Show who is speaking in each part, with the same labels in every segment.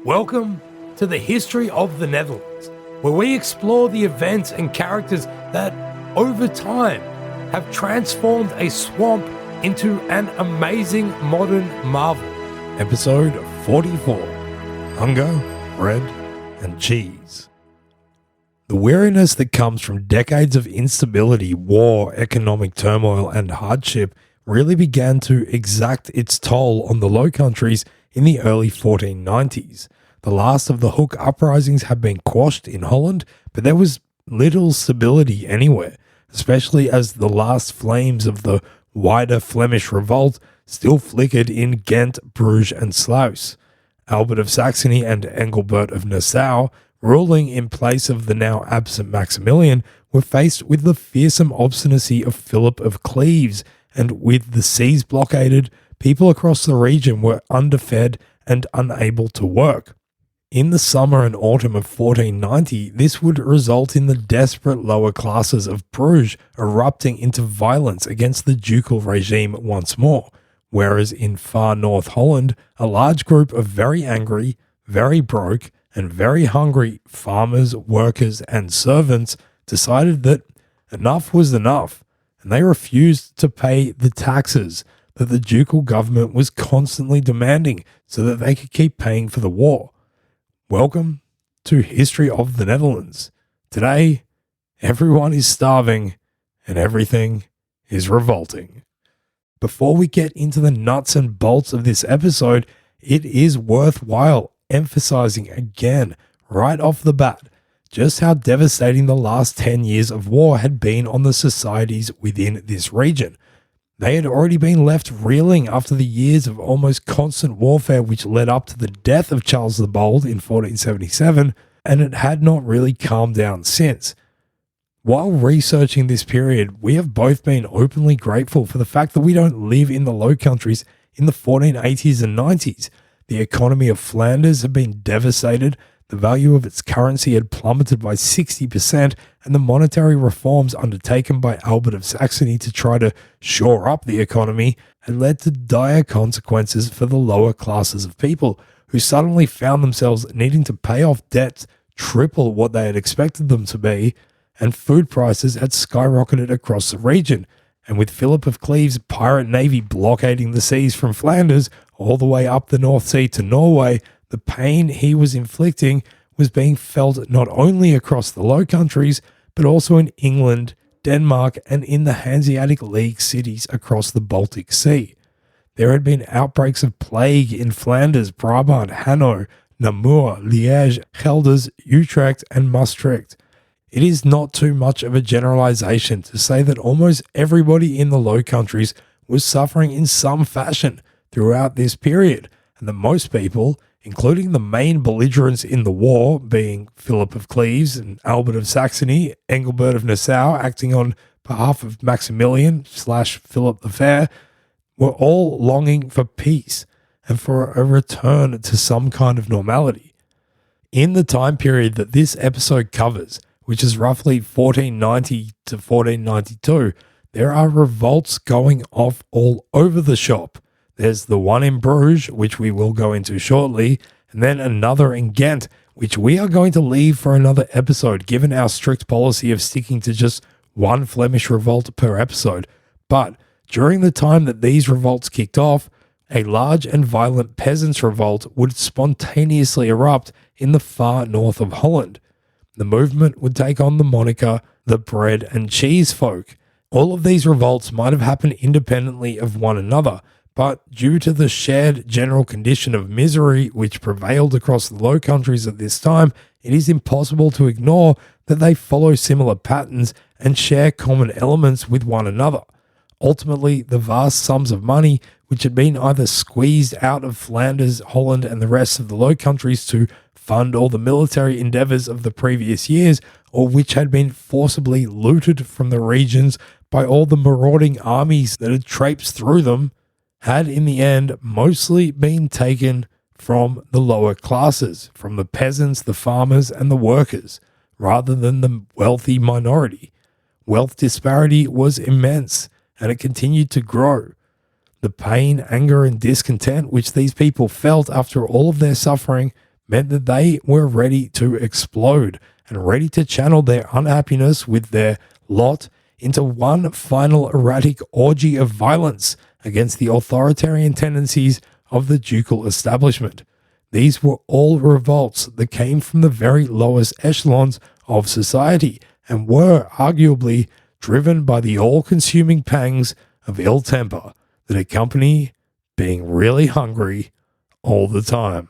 Speaker 1: Welcome to the History of the Netherlands, where we explore the events and characters that, over time, have transformed a swamp into an amazing modern marvel. Episode 44, Hunger, Bread and Cheese. The weariness that comes from decades of instability, war, economic turmoil and hardship really began to exact its toll on the Low Countries in the early 1490s. The last of the Hook uprisings had been quashed in Holland, but there was little stability anywhere, especially as the last flames of the wider Flemish revolt still flickered in Ghent, Bruges and Sluis. Albert of Saxony and Engelbert of Nassau, ruling in place of the now absent Maximilian, were faced with the fearsome obstinacy of Philip of Cleves, and with the seas blockaded, people across the region were underfed and unable to work. In the summer and autumn of 1490, this would result in the desperate lower classes of Bruges erupting into violence against the ducal regime once more, whereas in far north Holland, a large group of very angry, very broke, and very hungry farmers, workers, and servants decided that enough was enough, and they refused to pay the taxes that the ducal government was constantly demanding so that they could keep paying for the war. Welcome to History of the Netherlands. Today, everyone is starving and everything is revolting. Before we get into the nuts and bolts of this episode, it is worthwhile emphasizing again, right off the bat, just how devastating the last 10 years of war had been on the societies within this region. They had already been left reeling after the years of almost constant warfare which led up to the death of Charles the Bold in 1477, and it had not really calmed down since. While researching this period, we have both been openly grateful for the fact that we don't live in the Low Countries in the 1480s and 90s. The economy of Flanders had been devastated, the value of its currency had plummeted by 60%, and the monetary reforms undertaken by Albert of Saxony to try to shore up the economy had led to dire consequences for the lower classes of people, who suddenly found themselves needing to pay off debts triple what they had expected them to be, and food prices had skyrocketed across the region. And with Philip of Cleves' pirate navy blockading the seas from Flanders all the way up the North Sea to Norway, the pain he was inflicting was being felt not only across the Low Countries, but also in England, Denmark, and in the Hanseatic League cities across the Baltic Sea. There had been outbreaks of plague in Flanders, Brabant, Hainaut, Namur, Liège, Gelders, Utrecht, and Maastricht. It is not too much of a generalization to say that almost everybody in the Low Countries was suffering in some fashion throughout this period, and that most people, including the main belligerents in the war, being Philip of Cleves and Albert of Saxony, Engelbert of Nassau acting on behalf of Maximilian / Philip the Fair, were all longing for peace and for a return to some kind of normality. In the time period that this episode covers, which is roughly 1490 to 1492, there are revolts going off all over the shop. There's the one in Bruges, which we will go into shortly, and then another in Ghent, which we are going to leave for another episode, given our strict policy of sticking to just one Flemish revolt per episode. But during the time that these revolts kicked off, a large and violent peasants' revolt would spontaneously erupt in the far north of Holland. The movement would take on the moniker the bread and cheese folk. All of these revolts might have happened independently of one another, but due to the shared general condition of misery which prevailed across the Low Countries at this time, it is impossible to ignore that they follow similar patterns and share common elements with one another. Ultimately, the vast sums of money which had been either squeezed out of Flanders, Holland, and the rest of the Low Countries to fund all the military endeavours of the previous years, or which had been forcibly looted from the regions by all the marauding armies that had traipsed through them, had in the end mostly been taken from the lower classes, from the peasants, the farmers, and the workers, rather than the wealthy minority. Wealth disparity was immense, and it continued to grow. The pain, anger, and discontent which these people felt after all of their suffering meant that they were ready to explode and ready to channel their unhappiness with their lot into one final erratic orgy of violence against the authoritarian tendencies of the ducal establishment. These were all revolts that came from the very lowest echelons of society and were arguably driven by the all-consuming pangs of ill temper that accompany being really hungry all the time.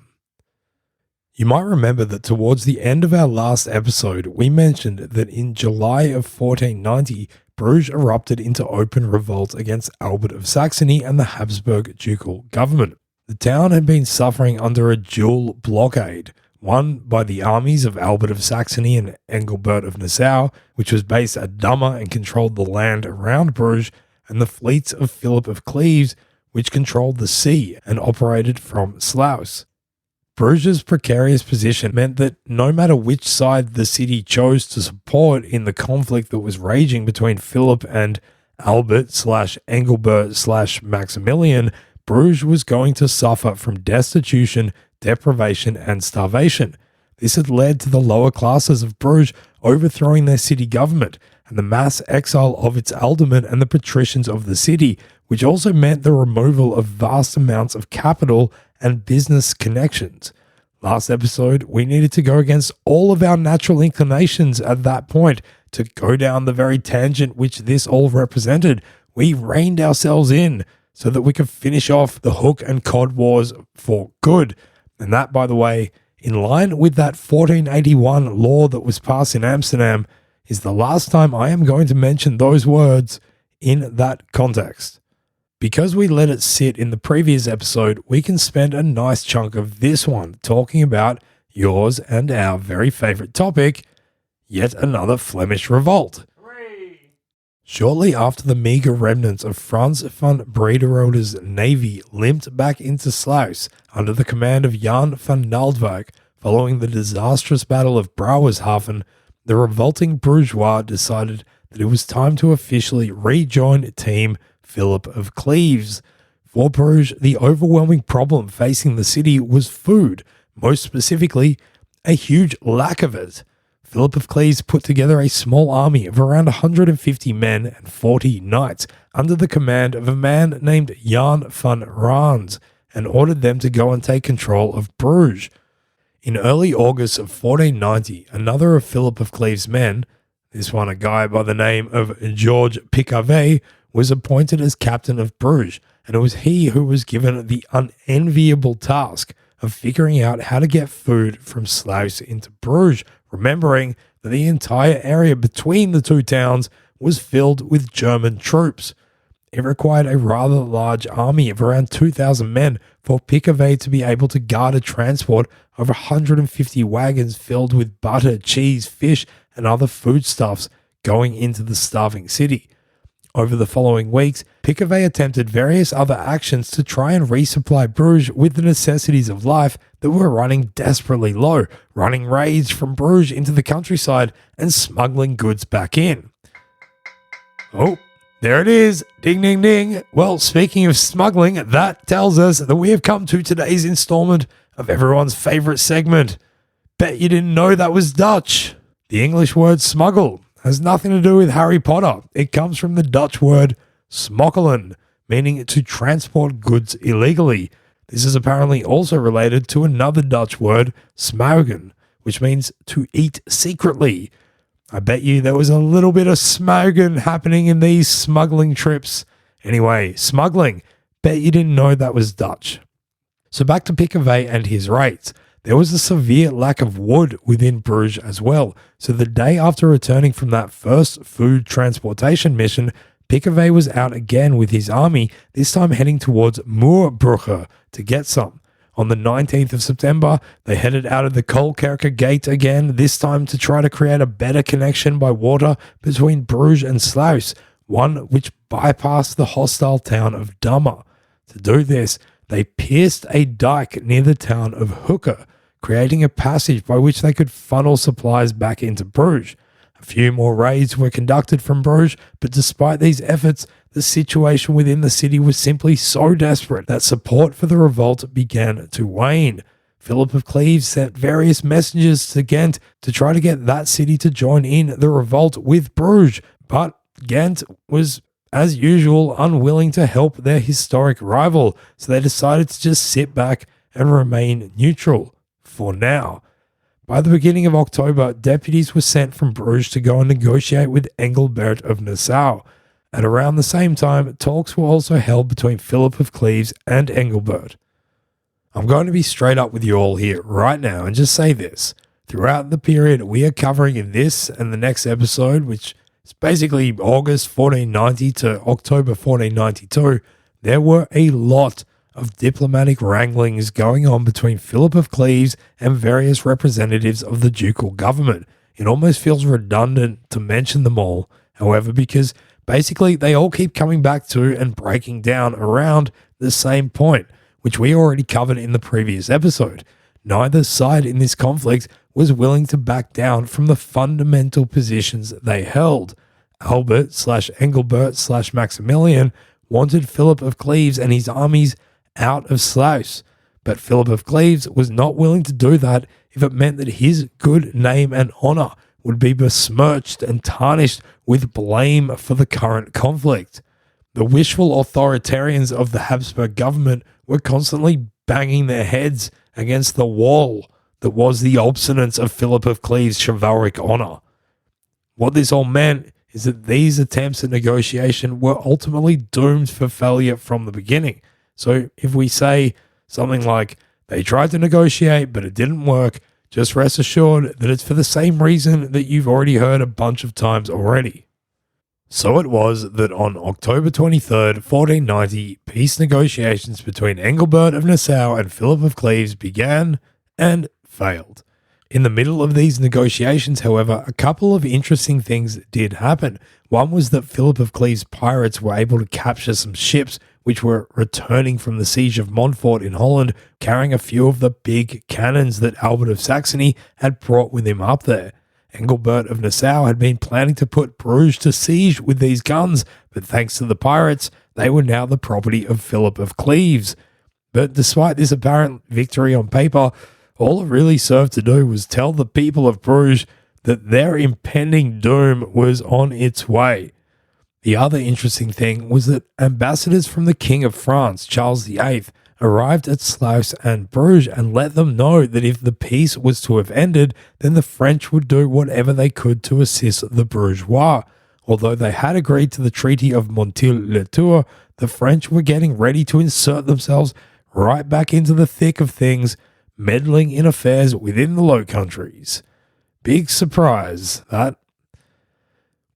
Speaker 1: You might remember that towards the end of our last episode, we mentioned that in July of 1490, Bruges erupted into open revolt against Albert of Saxony and the Habsburg ducal government. The town had been suffering under a dual blockade, one by the armies of Albert of Saxony and Engelbert of Nassau, which was based at Dummer and controlled the land around Bruges, and the fleets of Philip of Cleves, which controlled the sea and operated from Sluis. Bruges' precarious position meant that no matter which side the city chose to support in the conflict that was raging between Philip and Albert/Engelbert/Maximilian, Bruges was going to suffer from destitution, deprivation, and starvation. This had led to the lower classes of Bruges overthrowing their city government and the mass exile of its aldermen and the patricians of the city, which also meant the removal of vast amounts of capital and business connections. Last episode, we needed to go against all of our natural inclinations at that point to go down the very tangent which this all represented. We reined ourselves in so that we could finish off the hook and cod wars for good. And that, by the way, in line with that 1481 law that was passed in Amsterdam, is the last time I am going to mention those words in that context. Because we let it sit in the previous episode, we can spend a nice chunk of this one talking about yours and our very favorite topic, yet another Flemish revolt. Hooray! Shortly after the meagre remnants of Frans van Brederode's navy limped back into Sluis under the command of Jan van Naaldwijk following the disastrous Battle of Brouwershaven, the revolting bourgeois decided that it was time to officially rejoin Team Philip of Cleves. For Bruges, the overwhelming problem facing the city was food, most specifically, a huge lack of it. Philip of Cleves put together a small army of around 150 men and 40 knights under the command of a man named Jan van Raans and ordered them to go and take control of Bruges. In early August of 1490, another of Philip of Cleves' men, this one a guy by the name of George Picavet, was appointed as captain of Bruges, and it was he who was given the unenviable task of figuring out how to get food from Sluis into Bruges, remembering that the entire area between the two towns was filled with German troops. It required a rather large army of around 2,000 men for Picavet to be able to guard a transport of 150 wagons filled with butter, cheese, fish, and other foodstuffs going into the starving city. Over the following weeks, Picavet attempted various other actions to try and resupply Bruges with the necessities of life that were running desperately low, running raids from Bruges into the countryside and smuggling goods back in. Oh, there it is. Ding, ding, ding. Well, speaking of smuggling, that tells us that we have come to today's installment of everyone's favorite segment. Bet you didn't know that was Dutch. The English word smuggle has nothing to do with Harry Potter. It comes from the Dutch word smokkelen, meaning to transport goods illegally. This is apparently also related to another Dutch word, smuigen, which means to eat secretly. I bet you there was a little bit of smuigen happening in these smuggling trips. Anyway, smuggling. Bet you didn't know that was Dutch. So back to Picavet and his raids. There was a severe lack of wood within Bruges as well, so the day after returning from that first food transportation mission, Picavet was out again with his army, this time heading towards Moerbrugge to get some. On the 19th of September, they headed out of the Kolkerke Gate again, this time to try to create a better connection by water between Bruges and Sluis, one which bypassed the hostile town of Dummer. To do this, they pierced a dike near the town of Hooker, creating a passage by which they could funnel supplies back into Bruges. A few more raids were conducted from Bruges, but despite these efforts, the situation within the city was simply so desperate that support for the revolt began to wane. Philip of Cleves sent various messengers to Ghent to try to get that city to join in the revolt with Bruges, but Ghent was, as usual, unwilling to help their historic rival, so they decided to just sit back and remain neutral for now. By the beginning of October, deputies were sent from Bruges to go and negotiate with Engelbert of Nassau. At around the same time, talks were also held between Philip of Cleves and Engelbert. I'm going to be straight up with you all here right now and just say this. Throughout the period we are covering in this and the next episode, which is basically August 1490 to October 1492, there were a lot of diplomatic wranglings going on between Philip of Cleves and various representatives of the ducal government. It almost feels redundant to mention them all, however, because basically they all keep coming back to and breaking down around the same point, which we already covered in the previous episode. Neither side in this conflict was willing to back down from the fundamental positions they held. Albert/Engelbert/Maximilian wanted Philip of Cleves and his armies out of Sluis, but Philip of Cleves was not willing to do that if it meant that his good name and honour would be besmirched and tarnished with blame for the current conflict. The wishful authoritarians of the Habsburg government were constantly banging their heads against the wall that was the obstinance of Philip of Cleves' chivalric honour. What this all meant is that these attempts at negotiation were ultimately doomed for failure from the beginning. So if we say something like, they tried to negotiate but it didn't work, just rest assured that it's for the same reason that you've already heard a bunch of times already. So it was that on October 23rd, 1490, peace negotiations between Engelbert of Nassau and Philip of Cleves began and failed. In the middle of these negotiations, however, a couple of interesting things did happen. One was that Philip of Cleves' pirates were able to capture some ships which were returning from the siege of Montfort in Holland, carrying a few of the big cannons that Albert of Saxony had brought with him up there. Engelbert of Nassau had been planning to put Bruges to siege with these guns, but thanks to the pirates, they were now the property of Philip of Cleves. But despite this apparent victory on paper, all it really served to do was tell the people of Bruges that their impending doom was on its way. The other interesting thing was that ambassadors from the King of France, Charles VIII, arrived at Sluis and Bruges and let them know that if the peace was to have ended, then the French would do whatever they could to assist the bourgeois. Although they had agreed to the Treaty of Montil-le-Tour, the French were getting ready to insert themselves right back into the thick of things, meddling in affairs within the Low Countries. Big surprise, that.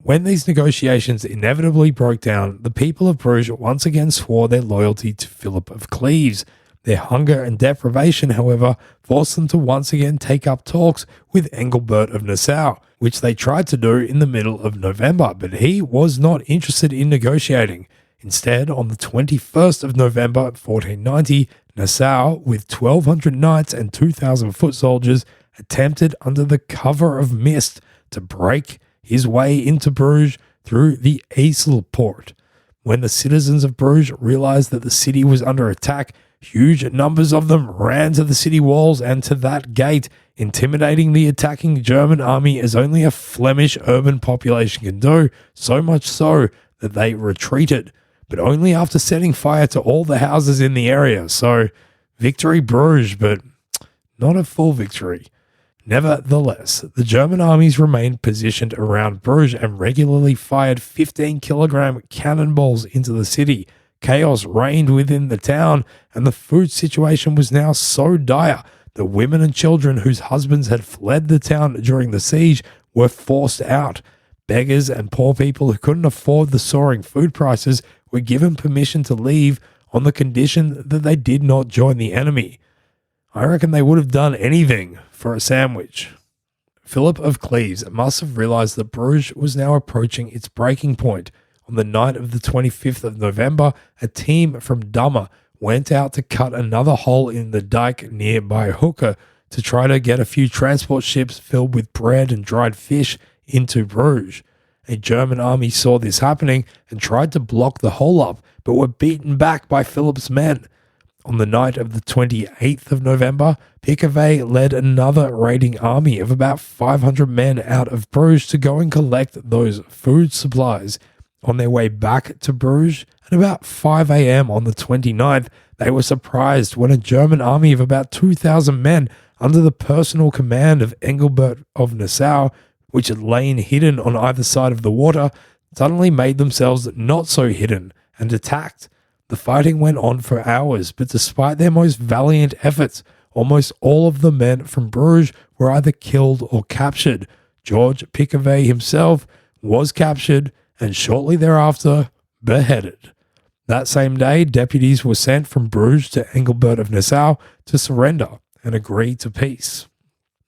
Speaker 1: When these negotiations inevitably broke down, the people of Bruges once again swore their loyalty to Philip of Cleves. Their hunger and deprivation, however, forced them to once again take up talks with Engelbert of Nassau, which they tried to do in the middle of November, but he was not interested in negotiating. Instead, on the 21st of November 1490, Nassau, with 1,200 knights and 2,000 foot soldiers, attempted under the cover of mist to break his way into Bruges through the Eisel port. When the citizens of Bruges realized that the city was under attack, huge numbers of them ran to the city walls and to that gate, intimidating the attacking German army as only a Flemish urban population can do, so much so that they retreated, but only after setting fire to all the houses in the area. So, victory Bruges, but not a full victory. Nevertheless, the German armies remained positioned around Bruges and regularly fired 15-kilogram cannonballs into the city. Chaos reigned within the town, and the food situation was now so dire that women and children whose husbands had fled the town during the siege were forced out. Beggars and poor people who couldn't afford the soaring food prices were given permission to leave on the condition that they did not join the enemy. I reckon they would have done anything for a sandwich. Philip of Cleves must have realized that Bruges was now approaching its breaking point. On the night of the 25th of November, a team from Dummer went out to cut another hole in the dike nearby Hooker to try to get a few transport ships filled with bread and dried fish into Bruges. A German army saw this happening and tried to block the hole up, but were beaten back by Philip's men. on the night of the 28th of November, Picquet led another raiding army of about 500 men out of Bruges to go and collect those food supplies. On their way back to Bruges, at about 5 a.m. on the 29th, they were surprised when a German army of about 2,000 men under the personal command of Engelbert of Nassau, which had lain hidden on either side of the water, suddenly made themselves not so hidden and attacked. The fighting went on for hours, but despite their most valiant efforts, almost all of the men from Bruges were either killed or captured. George Picquet himself was captured and shortly thereafter beheaded. That same day, deputies were sent from Bruges to Engelbert of Nassau to surrender and agree to peace.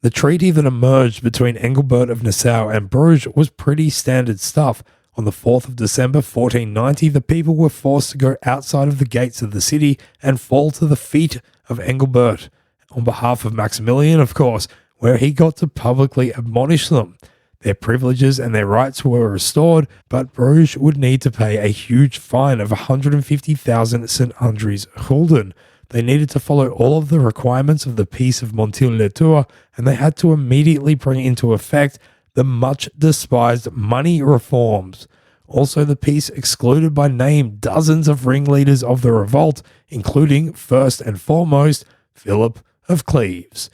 Speaker 1: The treaty that emerged between Engelbert of Nassau and Bruges was pretty standard stuff. On the 4th of December 1490, the people were forced to go outside of the gates of the city and fall to the feet of Engelbert, on behalf of Maximilian, of course, where he got to publicly admonish them. Their privileges and their rights were restored, but Bruges would need to pay a huge fine of 150,000 St. Andries gulden. They needed to follow all of the requirements of the Peace of Montil-le-Tour, and they had to immediately bring into effect the much despised money reforms. Also, the peace excluded by name dozens of ringleaders of the revolt, including, first and foremost, Philip of Cleves.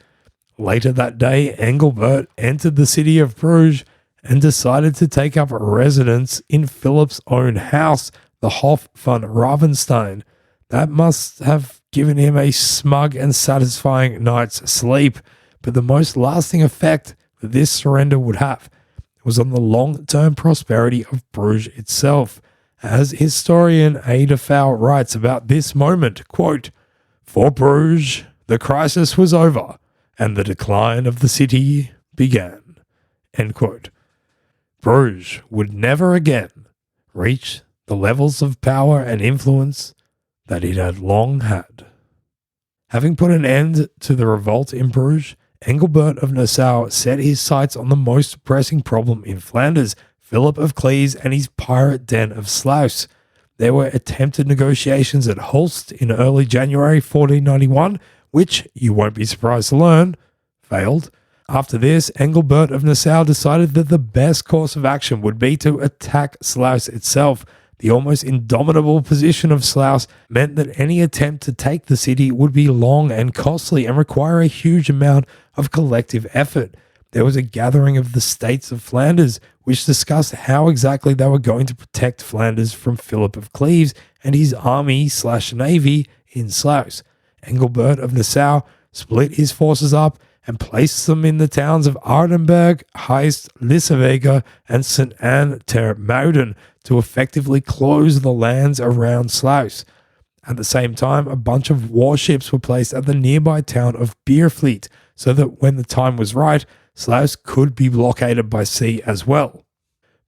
Speaker 1: Later that day, Engelbert entered the city of Bruges and decided to take up residence in Philip's own house, the Hof van Ravenstein. That must have given him a smug and satisfying night's sleep, but the most lasting effect that this surrender would have was on the long-term prosperity of Bruges itself. As historian Ada Fowl writes about this moment, quote, "For Bruges, the crisis was over, and the decline of the city began." End quote. Bruges would never again reach the levels of power and influence that it had long had. Having put an end to the revolt in Bruges, Engelbert of Nassau set his sights on the most pressing problem in Flanders, Philip of Cleves and his pirate den of Sluis. There were attempted negotiations at Hulst in early January 1491, which, you won't be surprised to learn, failed. After this, Engelbert of Nassau decided that the best course of action would be to attack Sluis itself. The almost indomitable position of Sluis meant that any attempt to take the city would be long and costly and require a huge amount of collective effort. There was a gathering of the states of Flanders, which discussed how exactly they were going to protect Flanders from Philip of Cleves and his army/navy in Sluis. Engelbert of Nassau split his forces up and placed them in the towns of Aardenburg, Heist, Lissewege, and St. Anne ter Mouden to effectively close the lands around Sluis. At the same time, a bunch of warships were placed at the nearby town of Beerfleet, so that when the time was right, Sluis could be blockaded by sea as well.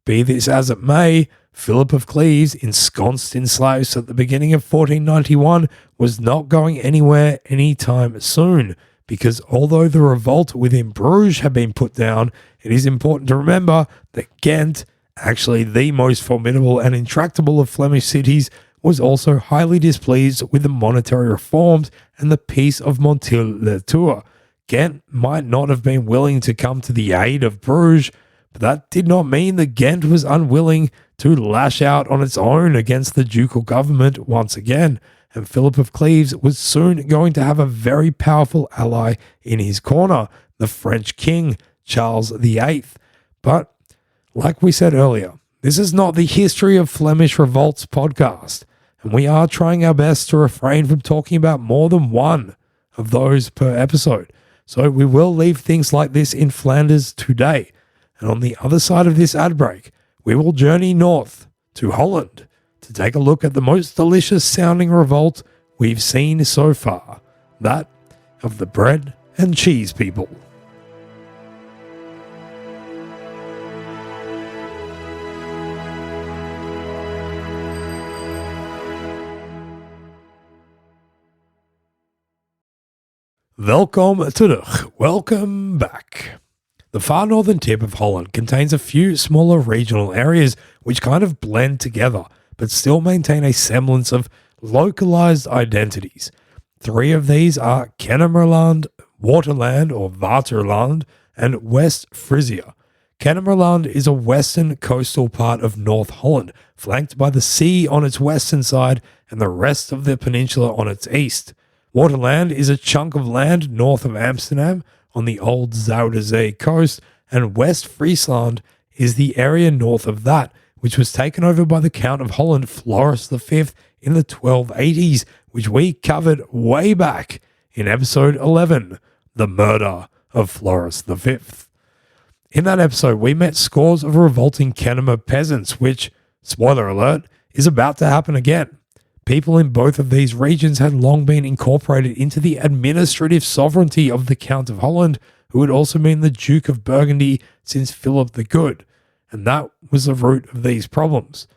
Speaker 1: Be this as it may, Philip of Cleves, ensconced in Sluis at the beginning of 1491, was not going anywhere anytime soon, because although the revolt within Bruges had been put down, it is important to remember that Ghent, actually the most formidable and intractable of Flemish cities, was also highly displeased with the monetary reforms and the Peace of Montil-le-Tour. Ghent might not have been willing to come to the aid of Bruges, but that did not mean that Ghent was unwilling to lash out on its own against the ducal government once again, and Philip of Cleves was soon going to have a very powerful ally in his corner, the French king, Charles VIII. But, like we said earlier, this is not the History of Flemish Revolts podcast, and we are trying our best to refrain from talking about more than one of those per episode. So we will leave things like this in Flanders today, and on the other side of this ad break, we will journey north to Holland to take a look at the most delicious sounding revolt we've seen so far, that of the bread and cheese people. Welkom terug. Welcome back. The far northern tip of Holland contains a few smaller regional areas which kind of blend together, but still maintain a semblance of localized identities. Three of these are Kennemerland, Waterland or Waterland, and West Frisia. Kennemerland is a western coastal part of North Holland, flanked by the sea on its western side and the rest of the peninsula on its east. Waterland is a chunk of land north of Amsterdam on the old Zuiderzee coast, and West Friesland is the area north of that, which was taken over by the Count of Holland, Floris V, in the 1280s, which we covered way back in episode 11, The Murder of Floris V. In that episode, we met scores of revolting Kennemer peasants, which, spoiler alert, is about to happen again. People in both of these regions had long been incorporated into the administrative sovereignty of the Count of Holland, who had also been the Duke of Burgundy since Philip the Good, and that was the root of these problems.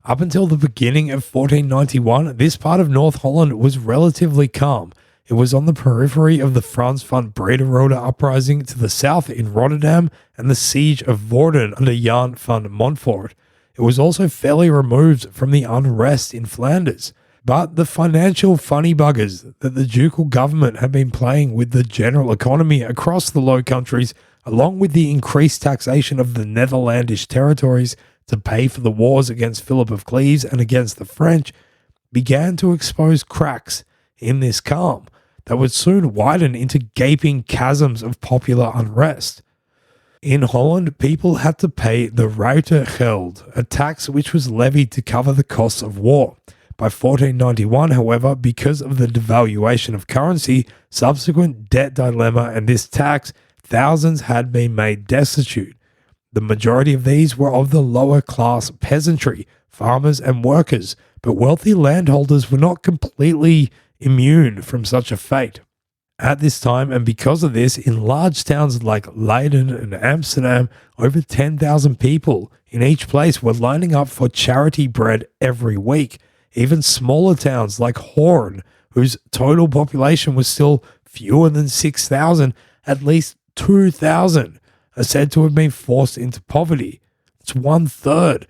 Speaker 1: Up until the beginning of 1491, this part of North Holland was relatively calm. It was on the periphery of the Frans van Brederode uprising to the south in Rotterdam and the siege of Woerden under Jan van Montfort. It was also fairly removed from the unrest in Flanders. But the financial funny buggers that the ducal government had been playing with the general economy across the Low Countries, along with the increased taxation of the Netherlandish territories to pay for the wars against Philip of Cleves and against the French, began to expose cracks in this calm that would soon widen into gaping chasms of popular unrest. In Holland, people had to pay the ruitergeld, a tax which was levied to cover the costs of war. By 1491, however, because of the devaluation of currency, subsequent debt dilemma, and this tax, thousands had been made destitute. The majority of these were of the lower class peasantry, farmers and workers, but wealthy landholders were not completely immune from such a fate. At this time, and because of this, in large towns like Leiden and Amsterdam, over 10,000 people in each place were lining up for charity bread every week. Even smaller towns like Hoorn, whose total population was still fewer than 6,000, at least 2,000 are said to have been forced into poverty. It's 1/3.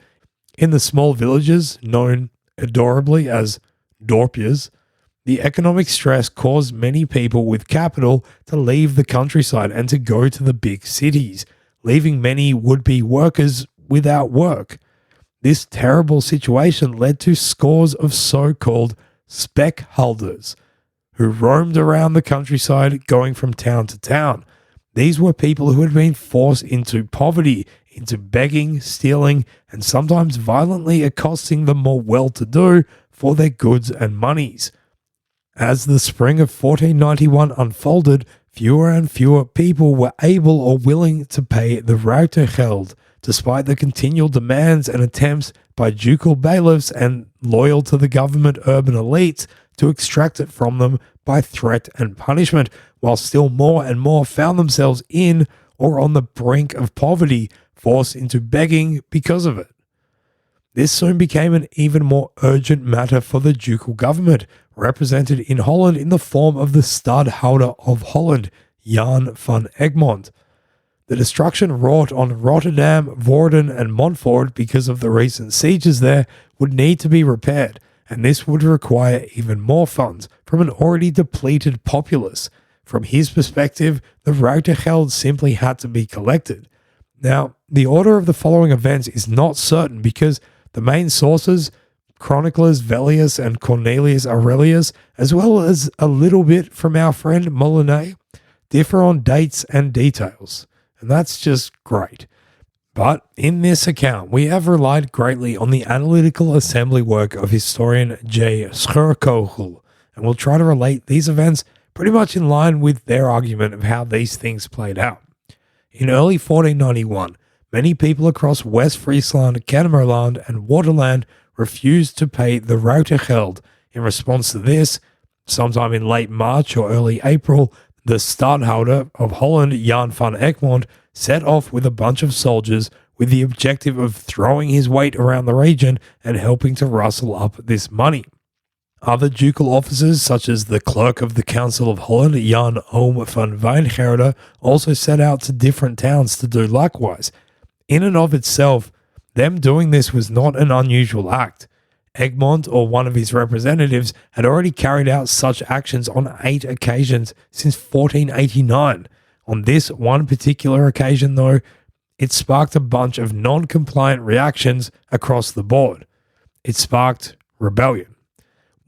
Speaker 1: In the small villages, known adorably as dorpjes, the economic stress caused many people with capital to leave the countryside and to go to the big cities, leaving many would-be workers without work. This terrible situation led to scores of so-called speckholders who roamed around the countryside going from town to town. These were people who had been forced into poverty, into begging, stealing, and sometimes violently accosting the more well-to-do for their goods and monies. As the spring of 1491 unfolded, fewer and fewer people were able or willing to pay the ruitergeld, despite the continual demands and attempts by ducal bailiffs and loyal to the government urban elites to extract it from them by threat and punishment, while still more and more found themselves in or on the brink of poverty, forced into begging because of it. This soon became an even more urgent matter for the ducal government, represented in Holland in the form of the Stadhouder of Holland, Jan van Egmond. The destruction wrought on Rotterdam, Woerden, and Montfort because of the recent sieges there would need to be repaired, and this would require even more funds from an already depleted populace. From his perspective, the ruitergeld simply had to be collected. Now, the order of the following events is not certain because the main sources, chroniclers Velleius and Cornelius Aurelius, as well as a little bit from our friend Molinet, differ on dates and details. And that's just great. But in this account, we have relied greatly on the analytical assembly work of historian J. Scherkogel, and we'll try to relate these events pretty much in line with their argument of how these things played out. In early 1491, many people across West Friesland, Kennemerland, and Waterland refused to pay the ruitergeld. In response to this, sometime in late March or early April, the Stadhouder of Holland, Jan van Egmond, set off with a bunch of soldiers with the objective of throwing his weight around the region and helping to rustle up this money. Other ducal officers, such as the clerk of the Council of Holland, Jan Oom van Wijngaarden, also set out to different towns to do likewise. In and of itself, them doing this was not an unusual act. Egmont, or one of his representatives, had already carried out such actions on 8 occasions since 1489. On this one particular occasion, though, it sparked a bunch of non-compliant reactions across the board. It sparked rebellion.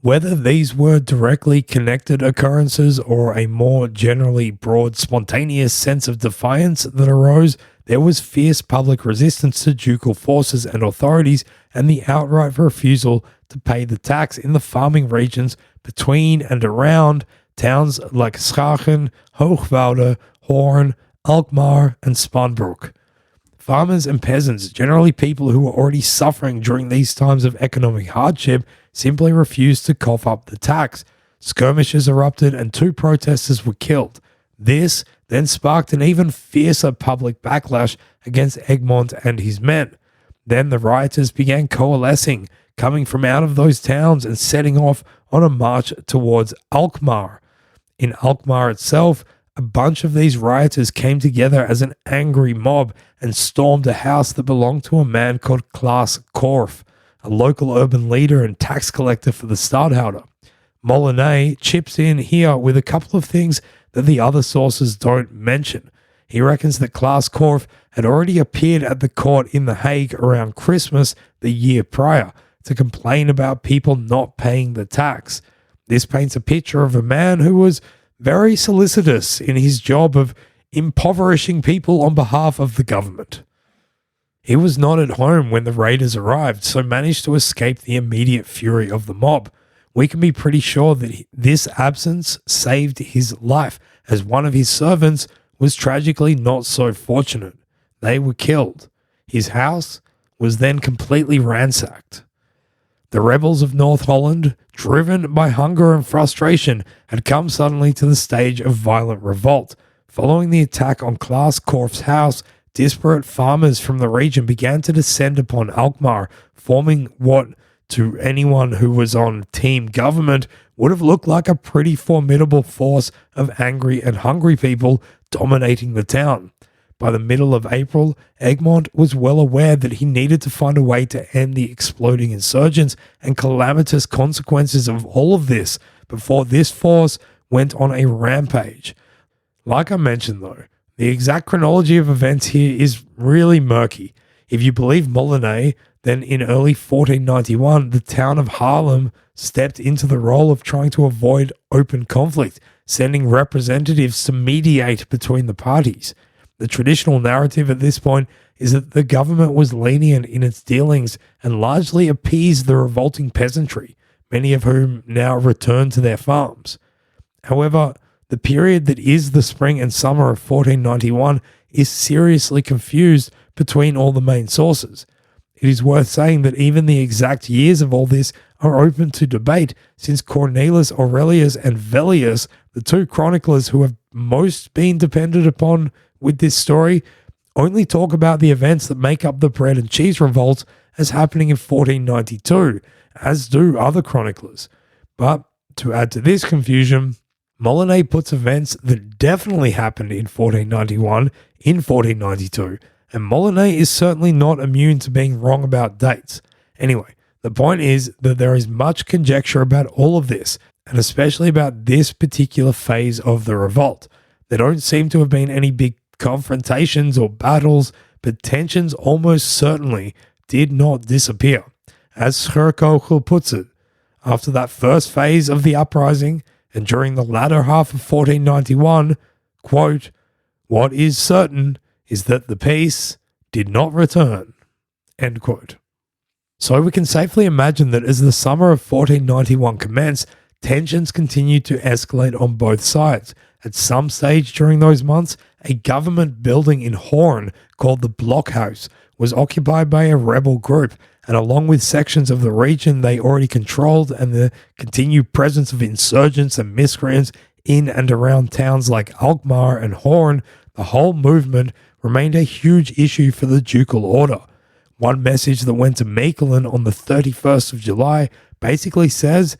Speaker 1: Whether these were directly connected occurrences or a more generally broad spontaneous sense of defiance that arose, there was fierce public resistance to ducal forces and authorities and the outright refusal to pay the tax in the farming regions between and around towns like Schagen, Hoogwoude, Hoorn, Alkmaar, and Spanbroek. Farmers and peasants, generally people who were already suffering during these times of economic hardship, simply refused to cough up the tax. Skirmishes erupted and 2 protesters were killed. This then sparked an even fiercer public backlash against Egmont and his men. Then the rioters began coalescing, coming from out of those towns and setting off on a march towards Alkmaar. In Alkmaar itself, a bunch of these rioters came together as an angry mob and stormed a house that belonged to a man called Klaas Korf, a local urban leader and tax collector for the stadhouder. Molyneux chips in here with a couple of things that the other sources don't mention. He reckons that Klaas Korf had already appeared at the court in The Hague around Christmas the year prior to complain about people not paying the tax. This paints a picture of a man who was very solicitous in his job of impoverishing people on behalf of the government. He was not at home when the raiders arrived, so managed to escape the immediate fury of the mob. We can be pretty sure that this absence saved his life, as one of his servants was tragically not so fortunate. They were killed. His house was then completely ransacked. The rebels of North Holland, driven by hunger and frustration, had come suddenly to the stage of violent revolt. Following the attack on Klaas Korf's house, disparate farmers from the region began to descend upon Alkmaar, forming what, to anyone who was on team government, would have looked like a pretty formidable force of angry and hungry people dominating the town. By the middle of April, Egmont was well aware that he needed to find a way to end the exploding insurgents and calamitous consequences of all of this before this force went on a rampage. Like I mentioned though, the exact chronology of events here is really murky. If you believe Molyneux, then in early 1491, the town of Haarlem stepped into the role of trying to avoid open conflict, sending representatives to mediate between the parties. The traditional narrative at this point is that the government was lenient in its dealings and largely appeased the revolting peasantry, many of whom now returned to their farms. However, the period that is the spring and summer of 1491 is seriously confused between all the main sources. It is worth saying that even the exact years of all this are open to debate, since Cornelius Aurelius and Velleius, the 2 chroniclers who have most been depended upon with this story, only talk about the events that make up the bread and cheese revolt as happening in 1492, as do other chroniclers. But to add to this confusion, Molyneux puts events that definitely happened in 1491 in 1492, and Molyneux is certainly not immune to being wrong about dates. Anyway, the point is that there is much conjecture about all of this, and especially about this particular phase of the revolt. There don't seem to have been any big confrontations or battles, but tensions almost certainly did not disappear. As Scherkogel puts it, after that first phase of the uprising, and during the latter half of 1491, quote, "What is certain is that the peace did not return," end quote. So we can safely imagine that as the summer of 1491 commenced, tensions continued to escalate on both sides. At some stage during those months, a government building in Hoorn called the Blockhouse was occupied by a rebel group, and along with sections of the region they already controlled and the continued presence of insurgents and miscreants in and around towns like Alkmaar and Hoorn, the whole movement remained a huge issue for the ducal order. One message that went to Mechelen on the 31st of July basically says,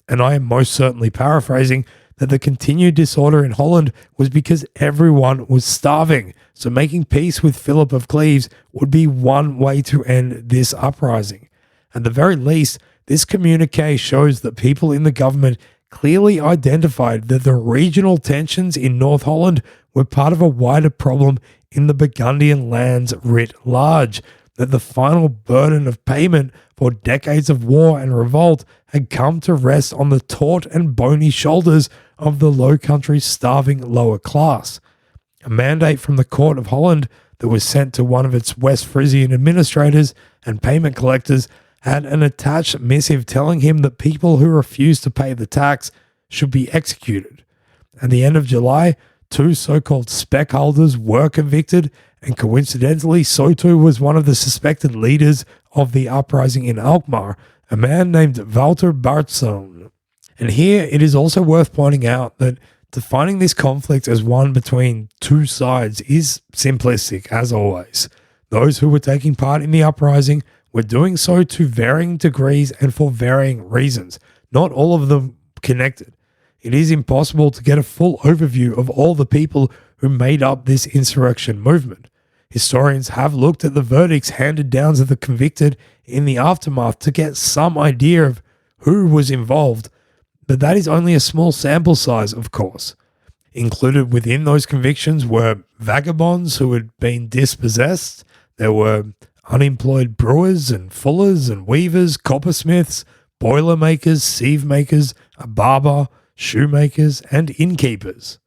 Speaker 1: and I am most certainly paraphrasing, that the continued disorder in Holland was because everyone was starving, so making peace with Philip of Cleves would be one way to end this uprising. At the very least, This communique shows that people in the government clearly identified that the regional tensions in North Holland were part of a wider problem in the Burgundian lands writ large, that the final burden of payment for decades of war and revolt had come to rest on the taut and bony shoulders of the Low Country's starving lower class. A mandate from the Court of Holland that was sent to one of its West Frisian administrators and payment collectors had an attached missive telling him that people who refused to pay the tax should be executed. At the end of July, 2 so-called spec holders were convicted, and coincidentally, so too was one of the suspected leaders of the uprising in Alkmaar, a man named Wouter Bartzoon. And here it is also worth pointing out that defining this conflict as one between two sides is simplistic, as always. Those who were taking part in the uprising were doing so to varying degrees and for varying reasons, not all of them connected. It is impossible to get a full overview of all the people who made up this insurrection movement. Historians have looked at the verdicts handed down to the convicted in the aftermath to get some idea of who was involved, but that is only a small sample size, of course. Included within those convictions were vagabonds who had been dispossessed. There were unemployed brewers and fullers and weavers, coppersmiths, boilermakers, sieve makers, a barber, shoemakers, and innkeepers.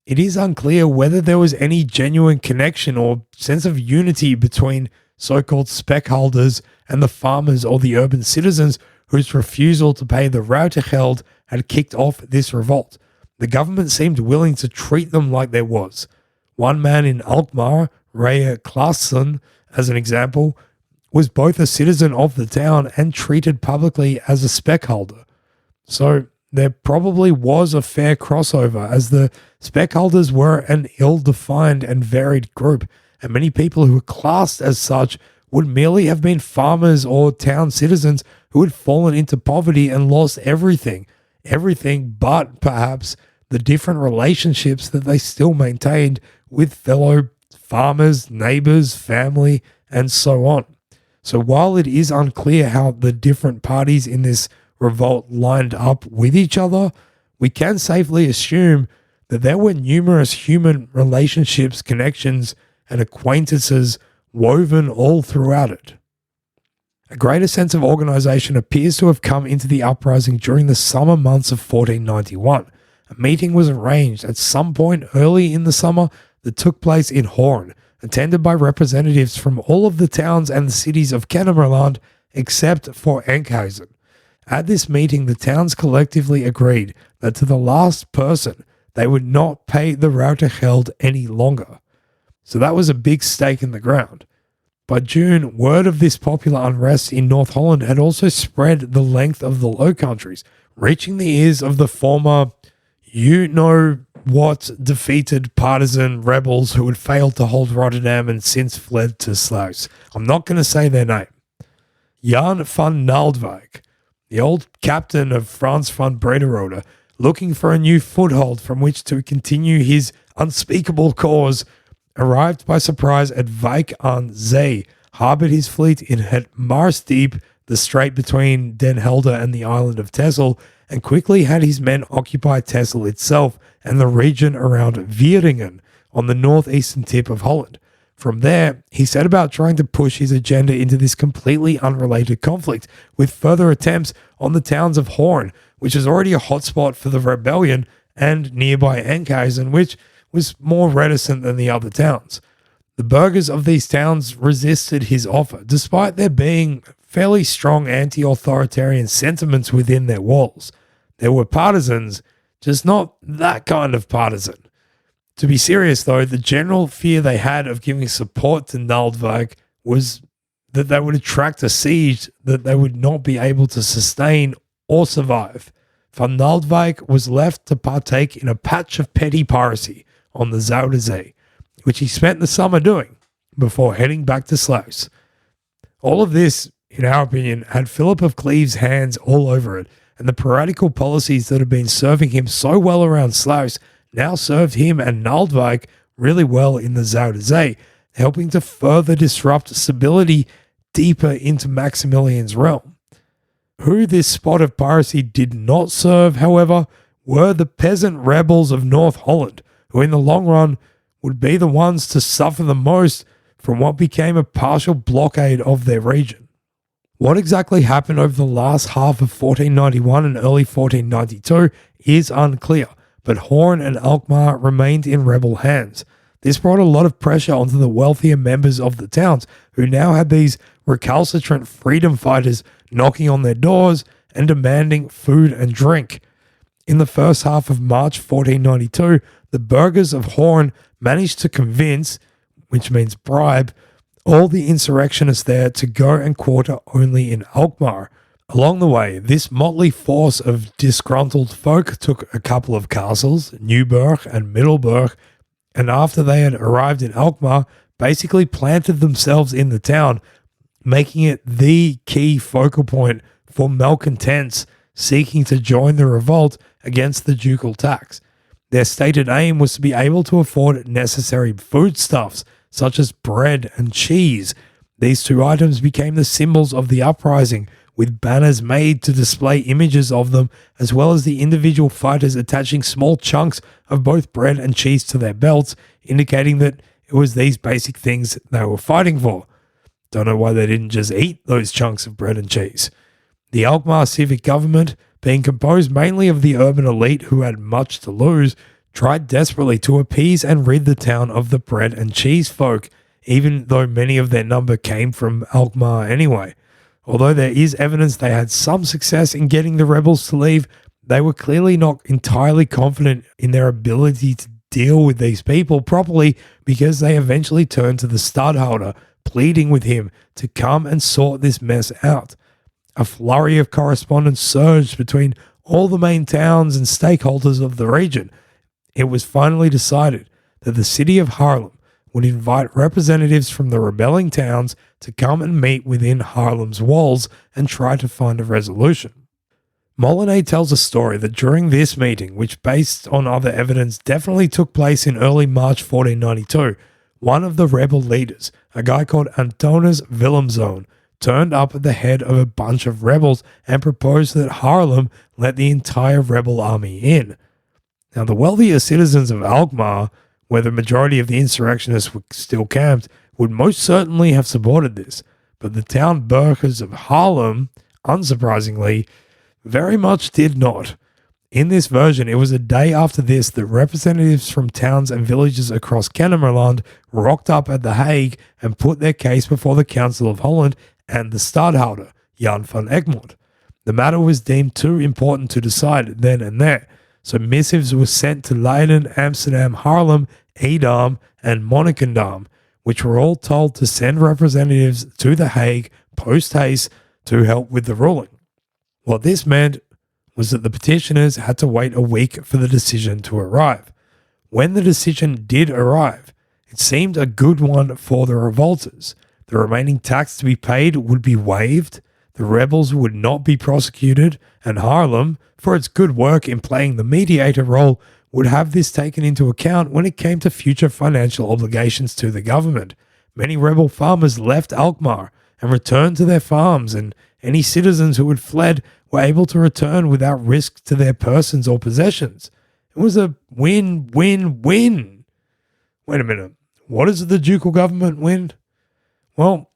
Speaker 1: It is unclear whether there was any genuine connection or sense of unity between so-called spec holders and the farmers or the urban citizens whose refusal to pay the Ruitengeld had kicked off this revolt. The government seemed willing to treat them like there was. One man in Alkmaar, Ray Klaassen, as an example, was both a citizen of the town and treated publicly as a spec holder. So there probably was a fair crossover, as the spec holders were an ill-defined and varied group, and many people who were classed as such would merely have been farmers or town citizens who had fallen into poverty and lost everything but perhaps the different relationships that they still maintained with fellow farmers, neighbors, family, and so on. So while it is unclear how the different parties in this revolt lined up with each other, we can safely assume that there were numerous human relationships, connections, and acquaintances woven all throughout it. A greater sense of organisation appears to have come into the uprising during the summer months of 1491. A meeting was arranged at some point early in the summer that took place in Hoorn, attended by representatives from all of the towns and the cities of Kennemerland except for Enkhuizen. At this meeting, the towns collectively agreed that to the last person, they would not pay the Ruitengeld any longer. So that was a big stake in the ground. By June, word of this popular unrest in North Holland had also spread the length of the Low Countries, reaching the ears of the former you-know-what defeated partisan rebels who had failed to hold Rotterdam and since fled to Sluis. I'm not going to say their name. Jan van Naaldwijk, the old captain of Frans van Brederode, looking for a new foothold from which to continue his unspeakable cause, arrived by surprise at Wijk aan Zee, harboured his fleet in Het Marsdiep, the strait between Den Helder and the island of Texel, and quickly had his men occupy Texel itself and the region around Wieringen on the northeastern tip of Holland. From there, he set about trying to push his agenda into this completely unrelated conflict, with further attempts on the towns of Hoorn, which is already a hotspot for the rebellion, and nearby Enkhuizen, which was more reticent than the other towns. The burghers of these towns resisted his offer, despite there being fairly strong anti-authoritarian sentiments within their walls. There were partisans, just not that kind of partisan. To be serious though, the general fear they had of giving support to Naaldwijk was that they would attract a siege that they would not be able to sustain or survive. Van Naaldwijk was left to partake in a patch of petty piracy on the Zuiderzee, which he spent the summer doing before heading back to Sluis. All of this, in our opinion, had Philip of Cleves' hands all over it, and the piratical policies that had been serving him so well around Sluis now served him and Naaldwijk really well in the Zuiderzee, helping to further disrupt stability deeper into Maximilian's realm. Who this spot of piracy did not serve, however, were the peasant rebels of North Holland, who in the long run would be the ones to suffer the most from what became a partial blockade of their region. What exactly happened over the last half of 1491 and early 1492 is unclear, but Hoorn and Alkmaar remained in rebel hands. This brought a lot of pressure onto the wealthier members of the towns, who now had these recalcitrant freedom fighters knocking on their doors and demanding food and drink. In the first half of March 1492, the burghers of Hoorn managed to convince, which means bribe, all the insurrectionists there to go and quarter only in Alkmaar. Along the way, this motley force of disgruntled folk took a couple of castles, Nieuwburg and Middelburg, and after they had arrived in Alkmaar, basically planted themselves in the town, making it the key focal point for malcontents seeking to join the revolt against the ducal tax. Their stated aim was to be able to afford necessary foodstuffs, such as bread and cheese. These two items became the symbols of the uprising, with banners made to display images of them, as well as the individual fighters attaching small chunks of both bread and cheese to their belts, indicating that it was these basic things they were fighting for. Don't know why they didn't just eat those chunks of bread and cheese. The Alkmaar civic government, being composed mainly of the urban elite who had much to lose, tried desperately to appease and rid the town of the bread and cheese folk, even though many of their number came from Alkmaar anyway. Although there is evidence they had some success in getting the rebels to leave, they were clearly not entirely confident in their ability to deal with these people properly, because they eventually turned to the stadtholder, pleading with him to come and sort this mess out. A flurry of correspondence surged between all the main towns and stakeholders of the region. It was finally decided that the city of Haarlem would invite representatives from the rebelling towns to come and meet within Haarlem's walls and try to find a resolution. Molyneux tells a story that during this meeting, which based on other evidence definitely took place in early March 1492, one of the rebel leaders, a guy called Antonis Willemzoon, turned up at the head of a bunch of rebels and proposed that Haarlem let the entire rebel army in. Now, the wealthier citizens of Alkmaar, where the majority of the insurrectionists were still camped, would most certainly have supported this, but the town burghers of Haarlem, unsurprisingly, very much did not. In this version, it was a day after this that representatives from towns and villages across Kennemerland rocked up at The Hague and put their case before the Council of Holland and the stadtholder, Jan van Egmond. The matter was deemed too important to decide then and there, so missives were sent to Leiden, Amsterdam, Haarlem, Edam, and Monnikendam, which were all told to send representatives to The Hague post-haste to help with the ruling. What this meant was that the petitioners had to wait a week for the decision to arrive. When the decision did arrive, it seemed a good one for the revolters. The remaining tax to be paid would be waived, the rebels would not be prosecuted, and Haarlem, for its good work in playing the mediator role, would have this taken into account when it came to future financial obligations to the government. Many rebel farmers left Alkmaar and returned to their farms, and any citizens who had fled were able to return without risk to their persons or possessions. It was a win-win-win. Wait a minute, what does the ducal government win? Well,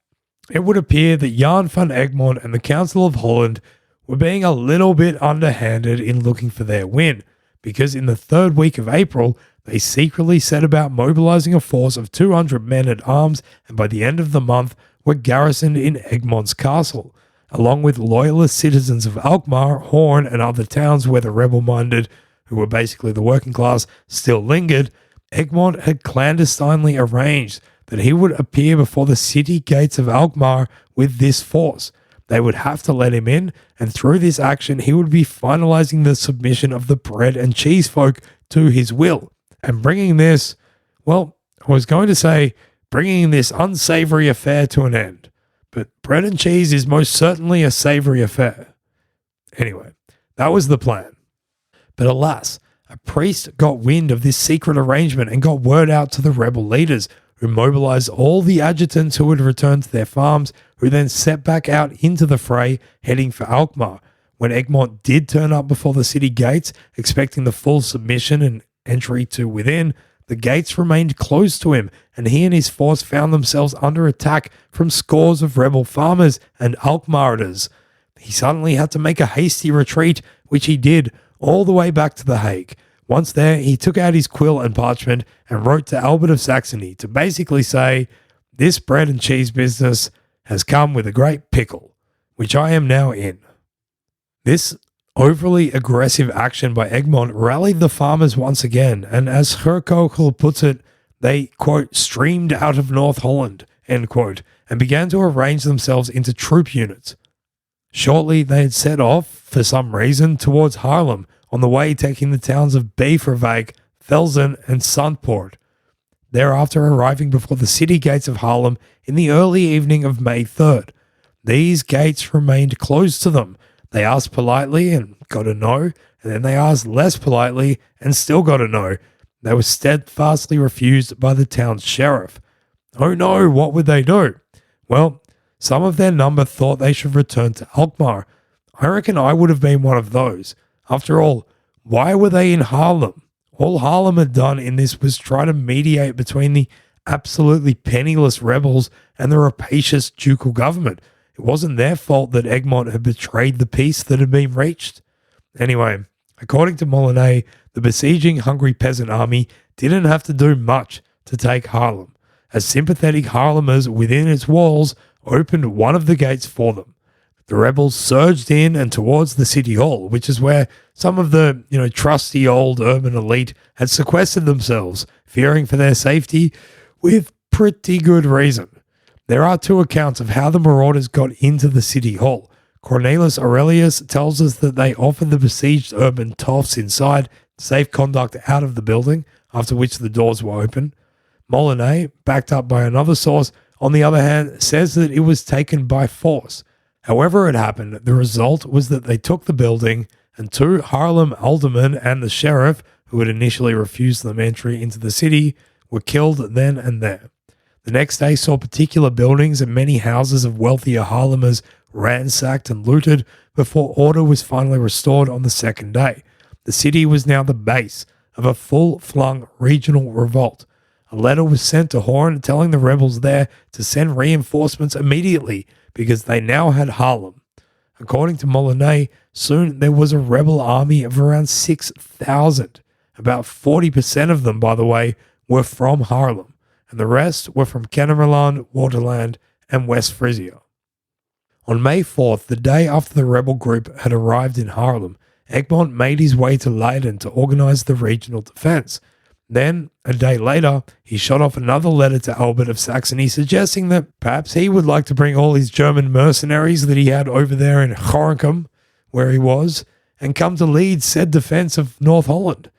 Speaker 1: it would appear that Jan van Egmond and the Council of Holland were being a little bit underhanded in looking for their win, because in the third week of April, they secretly set about mobilizing a force of 200 men at arms, and by the end of the month were garrisoned in Egmond's castle. Along with loyalist citizens of Alkmaar, Hoorn, and other towns where the rebel-minded, who were basically the working class, still lingered, Egmond had clandestinely arranged that he would appear before the city gates of Alkmaar with this force. They would have to let him in, and through this action he would be finalizing the submission of the bread and cheese folk to his will, and bringing this unsavory affair to an end. But bread and cheese is most certainly a savory affair. Anyway, that was the plan. But alas, a priest got wind of this secret arrangement and got word out to the rebel leaders, who mobilized all the adjutants who had returned to their farms, who then set back out into the fray, heading for Alkmaar. When Egmont did turn up before the city gates, expecting the full submission and entry to within, the gates remained closed to him, and he and his force found themselves under attack from scores of rebel farmers and Alkmaarders. He suddenly had to make a hasty retreat, which he did, all the way back to The Hague. Once there, he took out his quill and parchment and wrote to Albert of Saxony to basically say, "This bread and cheese business has come with a great pickle, which I am now in." This overly aggressive action by Egmont rallied the farmers once again, and as Herkokel puts it, they, quote, streamed out of North Holland, end quote, and began to arrange themselves into troop units. Shortly, they had set off, for some reason, towards Haarlem, on the way taking the towns of Beverwijk, Velzen, and Sandpoort, thereafter arriving before the city gates of Haarlem in the early evening of May 3rd. These gates remained closed to them. They asked politely and got a no, and then they asked less politely and still got a no. They were steadfastly refused by the town's sheriff. Oh no, what would they do? Well, some of their number thought they should return to Alkmaar. I reckon I would have been one of those. After all, why were they in Haarlem? All Haarlem had done in this was try to mediate between the absolutely penniless rebels and the rapacious ducal government. It wasn't their fault that Egmont had betrayed the peace that had been reached. Anyway, according to Molyneux, the besieging hungry peasant army didn't have to do much to take Haarlem, as sympathetic Haarlemers within its walls opened one of the gates for them. The rebels surged in and towards the city hall, which is where some of the, trusty old urban elite had sequestered themselves, fearing for their safety, with pretty good reason. There are two accounts of how the marauders got into the city hall. Cornelius Aurelius tells us that they offered the besieged urban toffs inside safe conduct out of the building, after which the doors were open. Molyneux, backed up by another source, on the other hand, says that it was taken by force. However it happened, the result was that they took the building, and two Haarlem aldermen and the sheriff, who had initially refused them entry into the city, were killed then and there. The next day saw particular buildings and many houses of wealthier Haarlemers ransacked and looted before order was finally restored on the second day. The city was now the base of a full-flung regional revolt. A letter was sent to Hoorn telling the rebels there to send reinforcements immediately because they now had Haarlem. According to Molyneux, soon there was a rebel army of around 6,000. About 40% of them, by the way, were from Haarlem, and the rest were from Kennemerland, Waterland, and West Frisia. On May 4th, the day after the rebel group had arrived in Haarlem, Egmont made his way to Leiden to organize the regional defense. Then, a day later, he shot off another letter to Albert of Saxony suggesting that perhaps he would like to bring all his German mercenaries that he had over there in Gorinchem, where he was, and come to lead said defense of North Holland.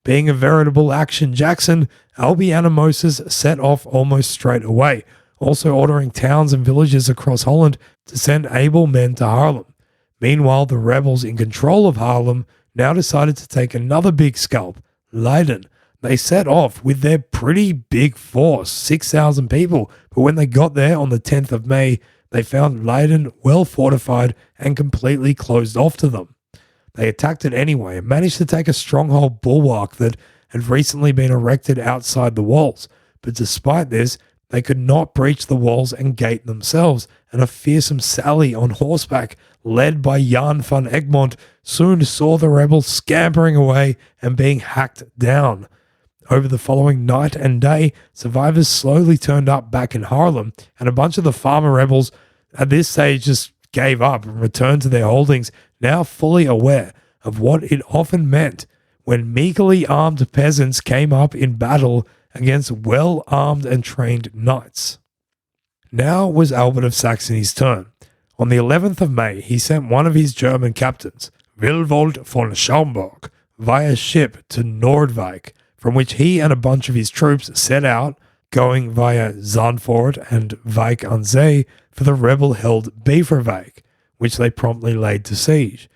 Speaker 1: Being a veritable Action Jackson, Albianomosus set off almost straight away, also ordering towns and villages across Holland to send able men to Haarlem. Meanwhile, the rebels in control of Haarlem now decided to take another big scalp, Leiden. They set off with their pretty big force, 6,000 people, but when they got there on the 10th of May, they found Leiden well fortified and completely closed off to them. They attacked it anyway and managed to take a stronghold bulwark that had recently been erected outside the walls, but despite this, they could not breach the walls and gate themselves, and a fearsome sally on horseback, led by Jan van Egmont, soon saw the rebels scampering away and being hacked down. Over the following night and day, survivors slowly turned up back in Haarlem, and a bunch of the farmer rebels at this stage just gave up and returned to their holdings, now fully aware of what it often meant when meekly armed peasants came up in battle against well-armed and trained knights. Now was Albert of Saxony's turn. On the 11th of May, he sent one of his German captains, Wilwold von Schaumburg, via ship to Noordwijk, from which he and a bunch of his troops set out, going via Zandvoort and Wijk aan Zee for the rebel-held Beverwijk, which they promptly laid to siege.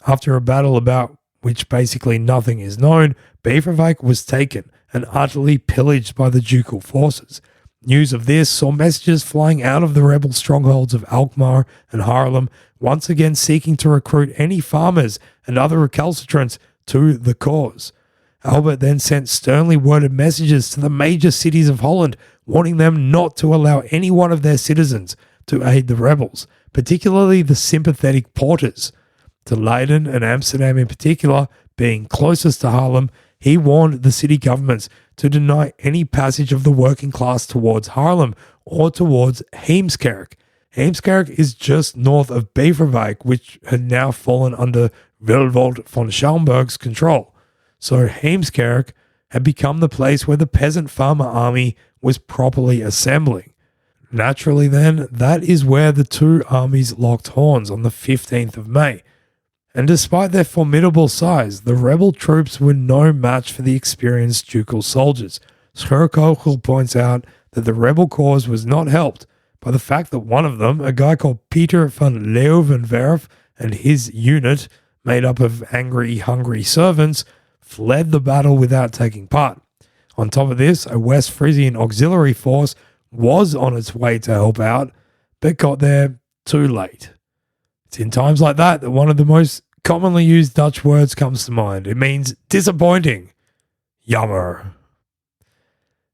Speaker 1: After a battle about which basically nothing is known, Beverwijk was taken and utterly pillaged by the ducal forces. News of this saw messages flying out of the rebel strongholds of Alkmaar and Haarlem, once again seeking to recruit any farmers and other recalcitrants to the cause. Albert then sent sternly worded messages to the major cities of Holland, warning them not to allow any one of their citizens to aid the rebels, particularly the sympathetic porters. To Leiden and Amsterdam in particular, being closest to Haarlem, he warned the city governments to deny any passage of the working class towards Haarlem or towards Heemskerk. Heemskerk is just north of Beverwijk, which had now fallen under Revolt von Schaumburg's control. So Heemskerk had become the place where the peasant farmer army was properly assembling. Naturally then, that is where the two armies locked horns on the 15th of May. And despite their formidable size, the rebel troops were no match for the experienced ducal soldiers. Scherkogel points out that the rebel cause was not helped by the fact that one of them, a guy called Peter van Leeuwenwerf, and his unit, made up of angry, hungry servants, fled the battle without taking part. On top of this, a West Frisian auxiliary force was on its way to help out, but got there too late. It's in times like that that one of the most commonly used Dutch words comes to mind. It means disappointing. Jammer.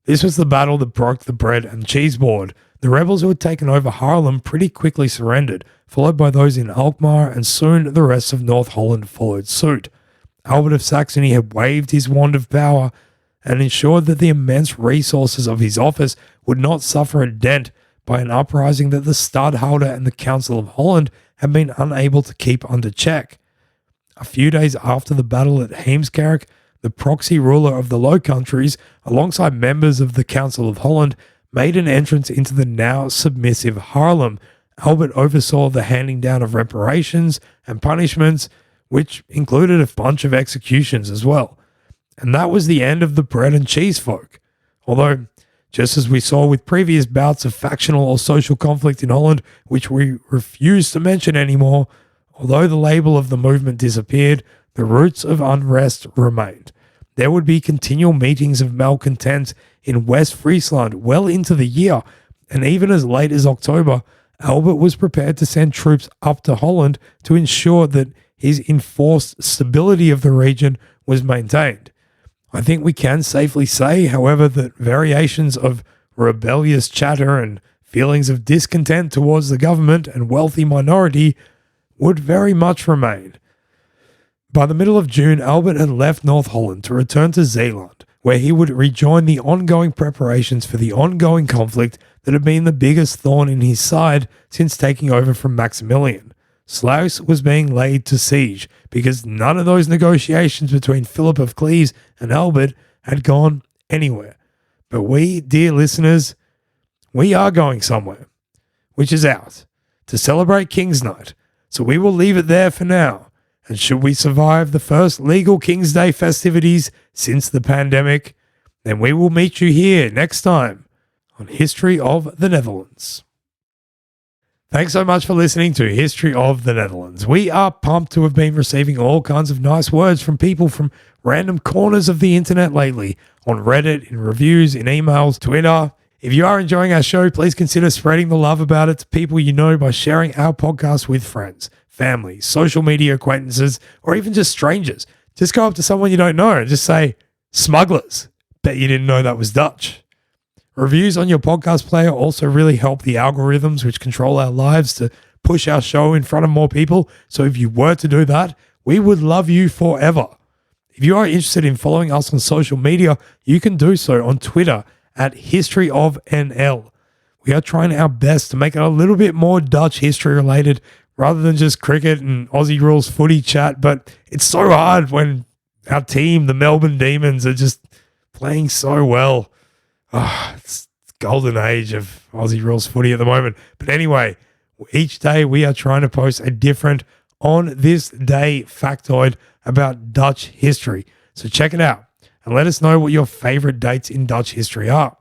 Speaker 1: This was the battle that broke the bread and cheese board. The rebels who had taken over Haarlem pretty quickly surrendered, followed by those in Alkmaar, and soon the rest of North Holland followed suit. Albert of Saxony had waved his wand of power and ensured that the immense resources of his office would not suffer a dent by an uprising that the Stadtholder and the Council of Holland had been unable to keep under check. A few days after the battle at Heemskerk, the proxy ruler of the Low Countries, alongside members of the Council of Holland, made an entrance into the now submissive Haarlem. Albert oversaw the handing down of reparations and punishments, which included a bunch of executions as well. And that was the end of the bread and cheese folk. Although, just as we saw with previous bouts of factional or social conflict in Holland, which we refuse to mention anymore, although the label of the movement disappeared, the roots of unrest remained. There would be continual meetings of malcontent in West Friesland well into the year, and even as late as October, Albert was prepared to send troops up to Holland to ensure that his enforced stability of the region was maintained. I think we can safely say, however, that variations of rebellious chatter and feelings of discontent towards the government and wealthy minority would very much remain. By the middle of June, Albert had left North Holland to return to Zeeland, where he would rejoin the ongoing preparations for the ongoing conflict that had been the biggest thorn in his side since taking over from Maximilian. Sluis was being laid to siege because none of those negotiations between Philip of Cleves and Albert had gone anywhere. But we, dear listeners, we are going somewhere, which is out, to celebrate King's Night. So we will leave it there for now. And should we survive the first legal King's Day festivities since the pandemic, then we will meet you here next time on History of the Netherlands. Thanks so much for listening to History of the Netherlands. We are pumped to have been receiving all kinds of nice words from people from random corners of the internet lately, on Reddit, in reviews, in emails, Twitter. If you are enjoying our show, please consider spreading the love about it to people you know by sharing our podcast with friends, family, social media acquaintances, or even just strangers. Just go up to someone you don't know and just say, smugglers. Bet you didn't know that was Dutch. Reviews on your podcast player also really help the algorithms which control our lives to push our show in front of more people. So if you were to do that, we would love you forever. If you are interested in following us on social media, you can do so on Twitter at historyofnl. We are trying our best to make it a little bit more Dutch history related rather than just cricket and Aussie rules footy chat. But it's so hard when our team, the Melbourne Demons, are just playing so well. It's golden age of Aussie rules footy at the moment. But anyway, each day we are trying to post a different on this day factoid about Dutch history. So check it out and let us know what your favorite dates in Dutch history are.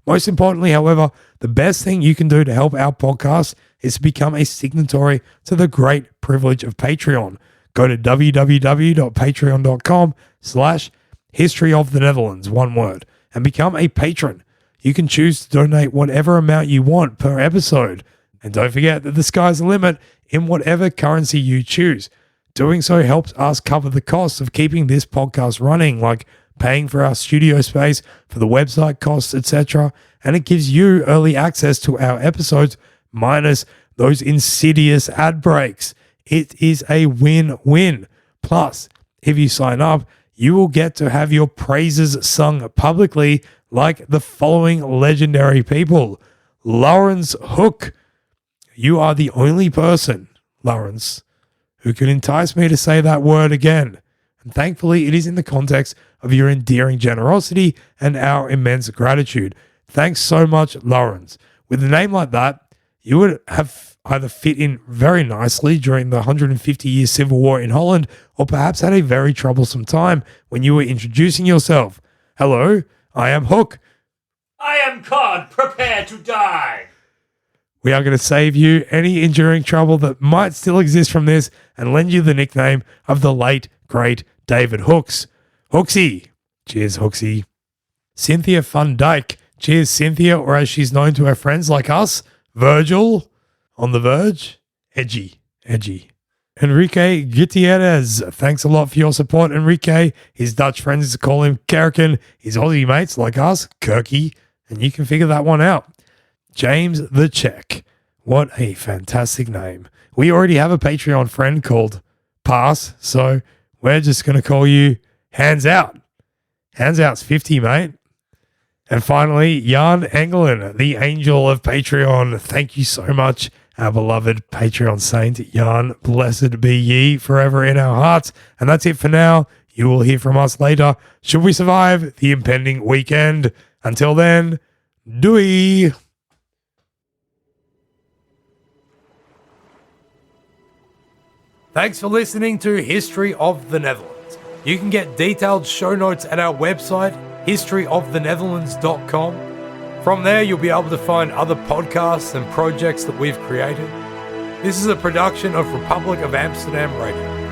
Speaker 1: Most importantly, however, the best thing you can do to help our podcast is to become a signatory to the great privilege of Patreon. Go to www.patreon.com/historyofthenetherlands, one word, and become a patron. You can choose to donate whatever amount you want per episode. And don't forget that the sky's the limit in whatever currency you choose. Doing so helps us cover the costs of keeping this podcast running, like paying for our studio space, for the website costs, etc. And it gives you early access to our episodes minus those insidious ad breaks. It is a win-win. Plus, if you sign up, you will get to have your praises sung publicly like the following legendary people. Lawrence Hook. You are the only person, Lawrence, who can entice me to say that word again. And thankfully, it is in the context of your endearing generosity and our immense gratitude. Thanks so much, Lawrence. With a name like that, you would have either fit in very nicely during the 150-year civil war in Holland, or perhaps had a very troublesome time when you were introducing yourself. Hello, I am Hook.
Speaker 2: I am Cod, prepare to die.
Speaker 1: We are going to save you any enduring trouble that might still exist from this and lend you the nickname of the late, great David Hooks. Hooksy. Cheers, Hooksy. Cynthia Van Dyke. Cheers, Cynthia, or as she's known to her friends like us, Virgil. On the verge. Edgy. Enrique Gutierrez. Thanks a lot for your support, Enrique. His Dutch friends call him Kerken. His Aussie mates like us, Kirky. And you can figure that one out. James the Czech. What a fantastic name. We already have a Patreon friend called Pass, so we're just going to call you Hands Out. Hands Out's 50, mate. And finally, Jan Engelin, the angel of Patreon. Thank you so much, our beloved Patreon saint, Jan. Blessed be ye forever in our hearts. And that's it for now. You will hear from us later, should we survive the impending weekend. Until then, doei. Thanks for listening to History of the Netherlands. You can get detailed show notes at our website, historyofthenetherlands.com. From there, you'll be able to find other podcasts and projects that we've created. This is a production of Republic of Amsterdam Radio.